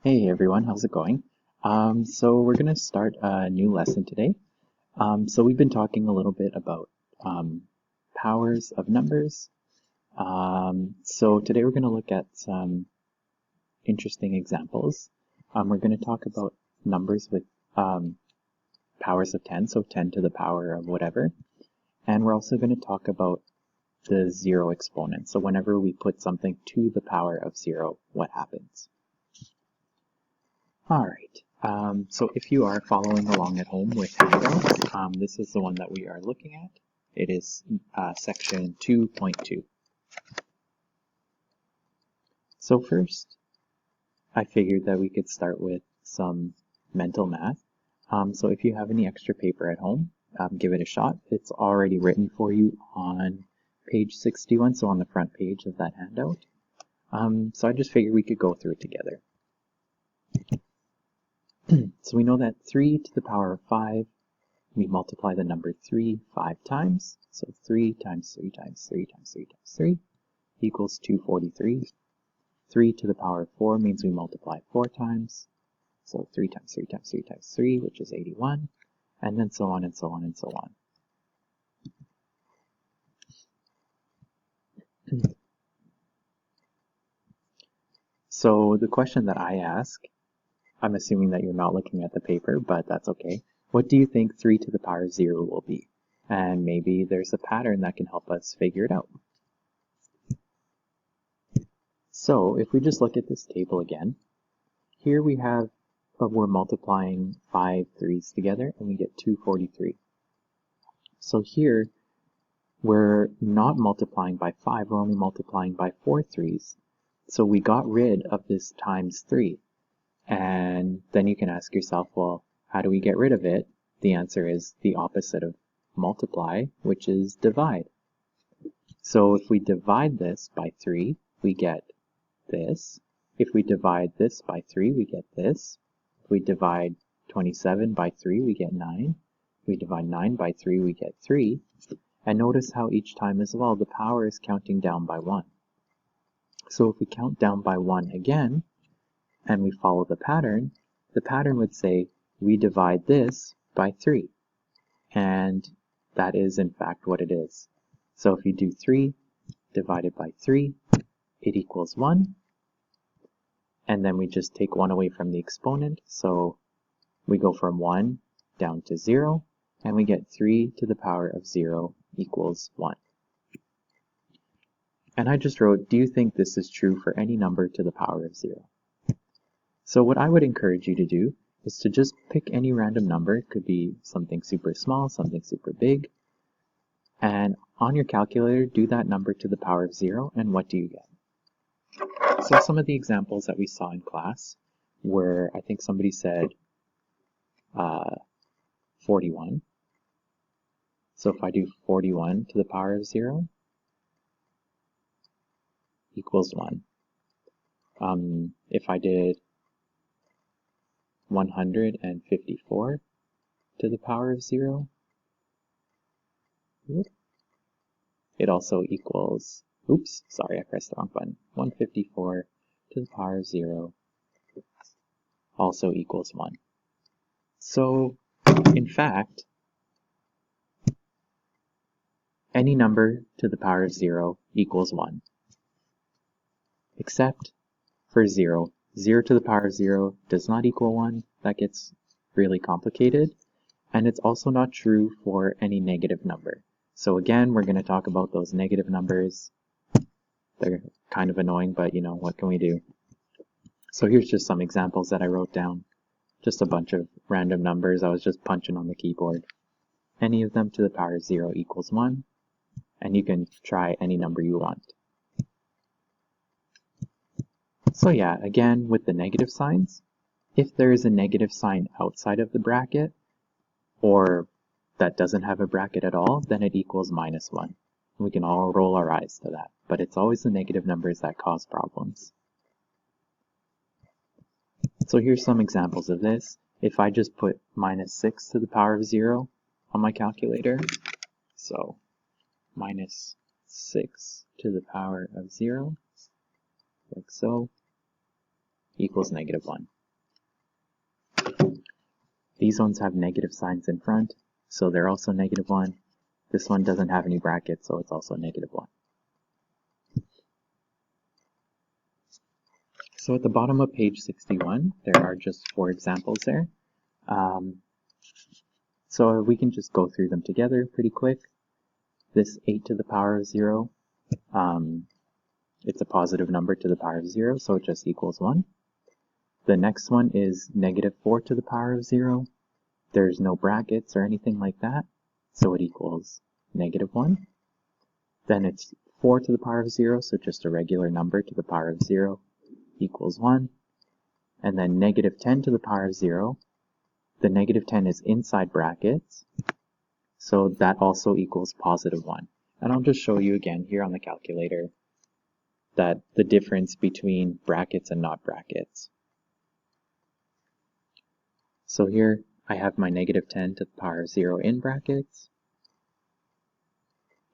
Hey everyone, how's it going? So we're going to start a new lesson today. So we've been talking a little bit about powers of numbers. So today we're going to look at some interesting examples. We're going to talk about numbers with powers of 10, so 10 to the power of whatever. And we're also going to talk about the zero exponent. So whenever we put something to the power of zero, what happens? All right, so if you are following along at home with handouts, this is the one that we are looking at. It is section 2.2. So first, I figured that we could start with some mental math. So if you have any extra paper at home, give it a shot. It's already written for you on page 61, so on the front page of that handout. So I just figured we could go through it together. So we know that 3 to the power of 5, we multiply the number 3 5 times. So 3 times 3 times 3 times 3 times 3 equals 243. 3 to the power of 4 means we multiply 4 times. So 3 times 3 times 3 times 3, which is 81. And then so on and so on and so on. So the question that I ask, I'm assuming that you're not looking at the paper, but that's okay. What do you think 3 to the power of 0 will be? And maybe there's a pattern that can help us figure it out. So if we just look at this table again, here we have, we're multiplying 5 3's together and we get 243. So here, we're not multiplying by 5, we're only multiplying by 4 3's. So we got rid of this times 3. And then you can ask yourself, well, how do we get rid of it? The answer is the opposite of multiply, which is divide. So if we divide this by 3, we get this. If we divide this by 3, we get this. If we divide 27 by 3, we get 9. If we divide 9 by 3, we get 3. And notice how each time as well, the power is counting down by 1. So if we count down by 1 again, and we follow the pattern would say we divide this by 3. And that is in fact what it is. So if you do 3 divided by 3, it equals 1. And then we just take 1 away from the exponent. So we go from 1 down to 0, and we get 3 to the power of 0 equals 1. And I just wrote, do you think this is true for any number to the power of 0? So what I would encourage you to do is to just pick any random number. It could be something super small, something super big. And on your calculator, do that number to the power of 0, and what do you get? So some of the examples that we saw in class were, I think somebody said 41. So if I do 41 to the power of 0 equals 1. If I did 154 to the power of 0, it also equals, oops, sorry, I pressed the wrong button. 154 to the power of 0 also equals 1. So, in fact, any number to the power of 0 equals 1. Except for 0. 0 to the power of 0 does not equal 1. That gets really complicated. And it's also not true for any negative number. So again, we're going to talk about those negative numbers. They're kind of annoying, but you know, what can we do? So here's just some examples that I wrote down. Just a bunch of random numbers I was just punching on the keyboard. Any of them to the power of 0 equals 1. And you can try any number you want. So yeah, again, with the negative signs, if there is a negative sign outside of the bracket, or that doesn't have a bracket at all, then it equals -1. We can all roll our eyes to that, but it's always the negative numbers that cause problems. So here's some examples of this. If I just put -6 to the power of 0 on my calculator, so -6 to the power of 0, like so, equals negative 1. These ones have negative signs in front, so they're also negative 1. This one doesn't have any brackets, so it's also negative 1. So at the bottom of page 61, there are just 4 examples there. So we can just go through them together pretty quick. This 8 to the power of 0, it's a positive number to the power of 0, so it just equals 1. The next one is negative 4 to the power of 0. There's no brackets or anything like that, so it equals negative 1. Then it's 4 to the power of 0, so just a regular number to the power of 0 equals 1. And then negative 10 to the power of 0. The negative 10 is inside brackets, so that also equals positive 1. And I'll just show you again here on the calculator that the difference between brackets and not brackets. So here I have my negative 10 to the power of 0 in brackets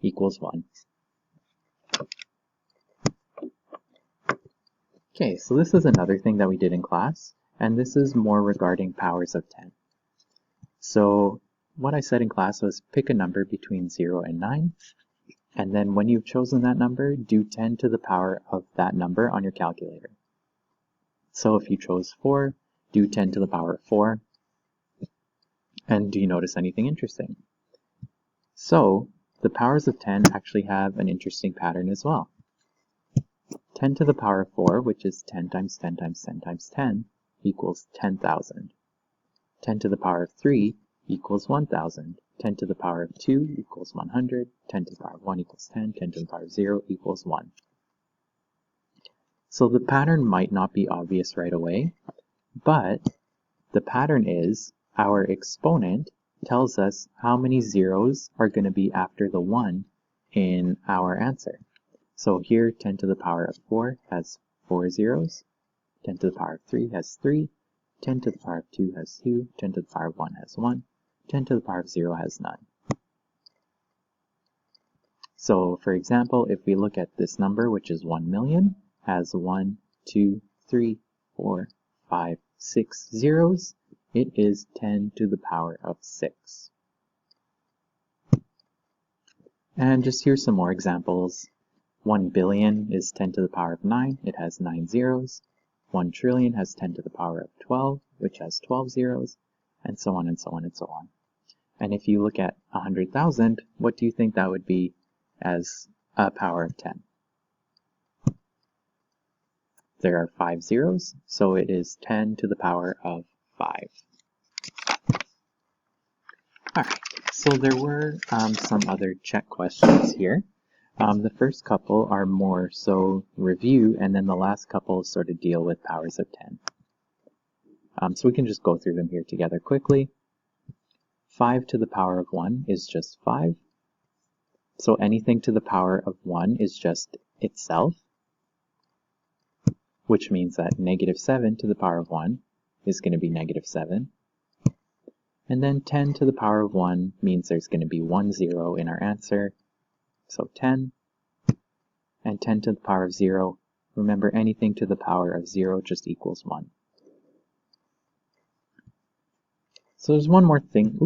equals 1. Okay, so this is another thing that we did in class, and this is more regarding powers of 10. So what I said in class was pick a number between 0 and 9, and then when you've chosen that number, do 10 to the power of that number on your calculator. So if you chose 4, do 10 to the power of 4. And do you notice anything interesting? So the powers of 10 actually have an interesting pattern as well. 10 to the power of 4, which is 10 times 10 times 10 times 10, equals 10,000. 10 to the power of 3 equals 1,000. 10 to the power of 2 equals 100. 10 to the power of 1 equals 10. 10 to the power of 0 equals 1. So the pattern might not be obvious right away, but the pattern is our exponent tells us how many zeros are going to be after the 1 in our answer. So here 10 to the power of 4 has 4 zeros, 10 to the power of 3 has 3, 10 to the power of 2 has 2, 10 to the power of 1 has 1, 10 to the power of 0 has none. So for example, if we look at this number, which is 1 million, has 1, 2, 3, 4, 5, 6 zeros, it is 10 to the power of 6. And just here's some more examples. 1 billion is 10 to the power of 9, it has 9 zeros. 1 trillion has 10 to the power of 12, which has 12 zeros, and so on and so on and so on. And if you look at 100,000, what do you think that would be as a power of 10? There are 5 zeros, so it is 10 to the power of 5. Alright, so there were some other check questions here. The first couple are more so review, and then the last couple sort of deal with powers of 10. So we can just go through them here together quickly. 5 to the power of 1 is just 5. So anything to the power of 1 is just itself, which means that negative 7 to the power of 1 is going to be negative 7. And then 10 to the power of 1 means there's going to be 1 0 in our answer, so 10. And 10 to the power of 0, remember anything to the power of 0 just equals 1. So there's one more thing,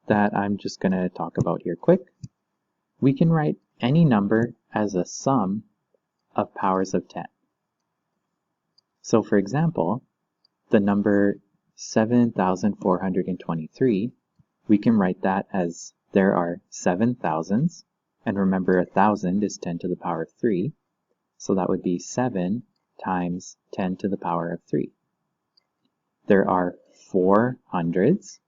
that I'm just going to talk about here quick. We can write any number as a sum of powers of 10. So for example, the number 7,423, we can write that as there are 7 thousands, and remember 1,000 is 10 to the power of 3, so that would be 7 times 10 to the power of 3. There are 4 hundreds,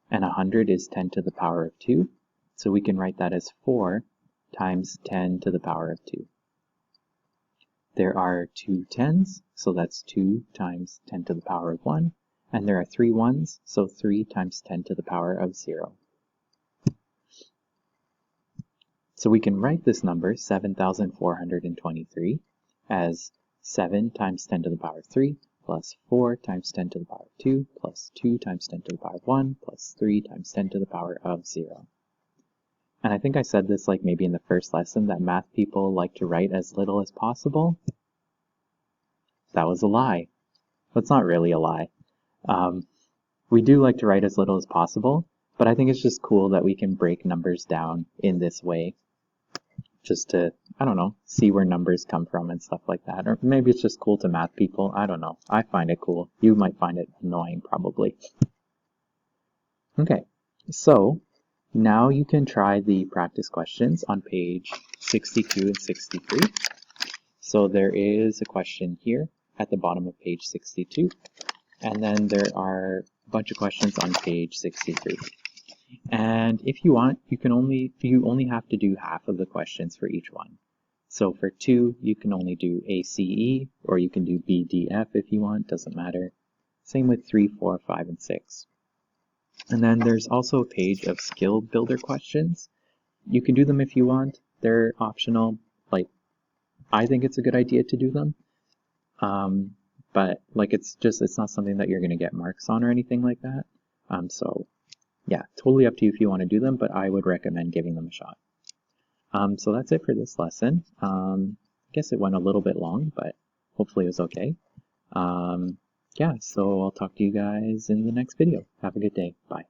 and 100 is 10 to the power of 2, so we can write that as 4 times 10 to the power of 2. There are 2 tens, so that's 2 times 10 to the power of 1, and there are 3 ones, so 3 times 10 to the power of 0. So we can write this number, 7,423, as 7 times 10 to the power of 3, plus 4 times 10 to the power of 2, plus 2 times 10 to the power of 1, plus 3 times 10 to the power of 0. And I think I said this like maybe in the first lesson that math people like to write as little as possible. That was a lie. That's not really a lie. We do like to write as little as possible, but I think it's just cool that we can break numbers down in this way, just to, I don't know, see where numbers come from and stuff like that. Or maybe it's just cool to math people. I don't know. I find it cool. You might find it annoying, probably. Okay, so now you can try the practice questions on page 62 and 63. So there is a question here at the bottom of page 62, and then there are a bunch of questions on page 63. And if you want, you only have to do half of the questions for each one. So for 2, you can only do ACE, or you can do BDF if you want, doesn't matter. Same with 3, 4, 5, and 6. And then there's also a page of skill builder questions. You can do them if you want. They're optional. Like, I think it's a good idea to do them. But like it's not something that you're going to get marks on or anything like that. So yeah, totally up to you if you want to do them, but I would recommend giving them a shot. So that's it for this lesson. I guess it went a little bit long, but hopefully it was okay. Yeah, so I'll talk to you guys in the next video. Have a good day. Bye.